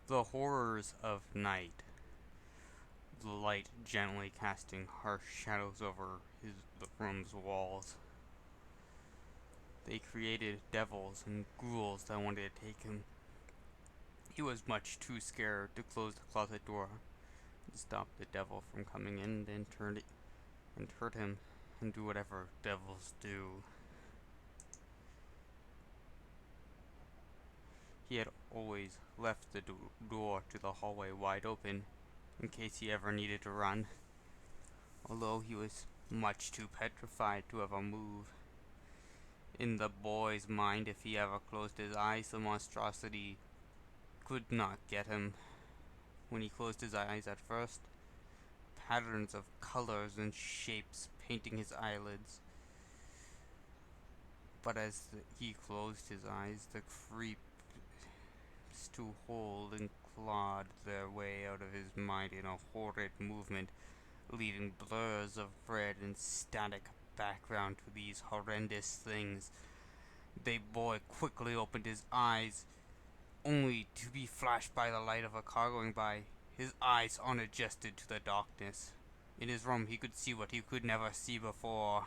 The horrors of night, the light gently casting harsh shadows over the room's walls. They created devils and ghouls that wanted to take him. He was much too scared to close the closet door to stop the devil from coming in and turn it and hurt him and do whatever devils do. He had always left the door to the hallway wide open in case he ever needed to run, although he was much too petrified to ever move. In the boy's mind, if he ever closed his eyes, the monstrosity could not get him. When he closed his eyes at first, patterns of colors and shapes painting his eyelids. But as he closed his eyes, the creeps to hold and clawed their way out of his mind in a horrid movement, leaving blurs of red and static background to these horrendous things. The boy quickly opened his eyes, only to be flashed by the light of a car going by, his eyes unadjusted to the darkness. In his room he could see what he could never see before.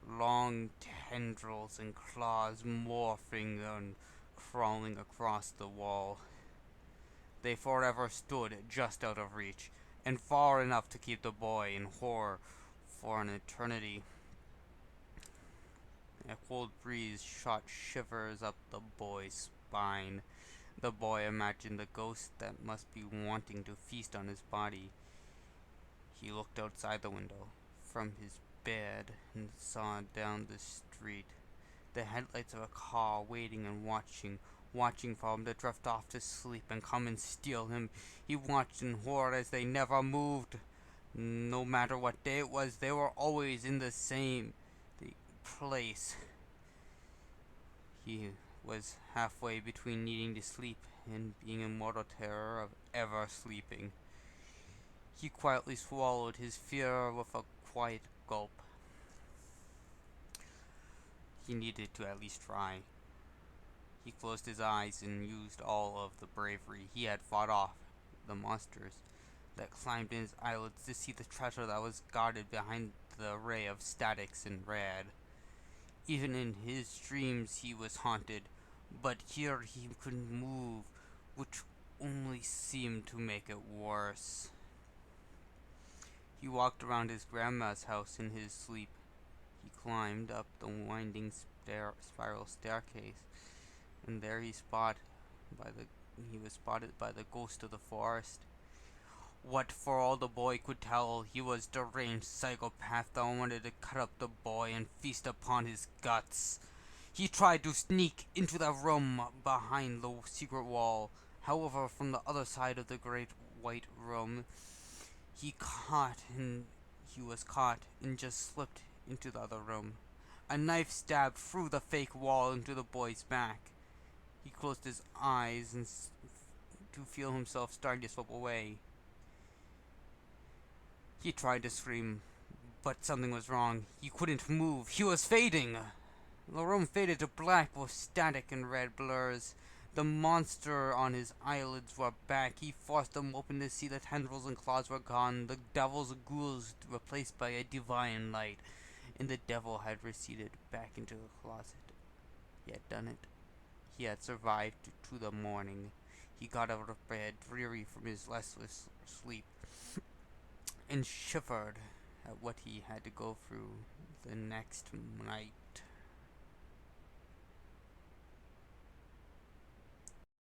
Long tendrils and claws morphing and crawling across the wall. They forever stood just out of reach, and far enough to keep the boy in horror for an eternity. A cold breeze shot shivers up the boy's spine. The boy imagined the ghost that must be wanting to feast on his body. He looked outside the window from his bed and saw down the street the headlights of a car waiting and watching for him to drift off to sleep and come and steal him. He watched in horror as they never moved. No matter what day it was, they were always in the same place. He was halfway between needing to sleep and being in mortal terror of ever sleeping. He quietly swallowed his fear with a quiet gulp. He needed to at least try. He closed his eyes and used all of the bravery he had fought off the monsters that climbed in his eyelids to see the treasure that was guarded behind the array of statics in red. Even in his dreams he was haunted, but here he couldn't move, which only seemed to make it worse. He walked around his grandma's house in his sleep. He climbed up the winding spiral staircase, and there he was spotted by the ghost of the forest. What for all the boy could tell, he was a deranged psychopath that wanted to cut up the boy and feast upon his guts. He tried to sneak into the room behind the secret wall. However, from the other side of the great white room, he was caught and just slipped into the other room. A knife stabbed through the fake wall into the boy's back. He closed his eyes to feel himself starting to slip away. He tried to scream, but something was wrong. He couldn't move. He was fading. The room faded to black with static and red blurs. The monster on his eyelids were back. He forced them open to see the tendrils and claws were gone. The devil's ghouls replaced by a divine light. And the devil had receded back into the closet. He had done it. He had survived to the morning. He got out of bed, dreary from his restless sleep, and shivered at what he had to go through the next night.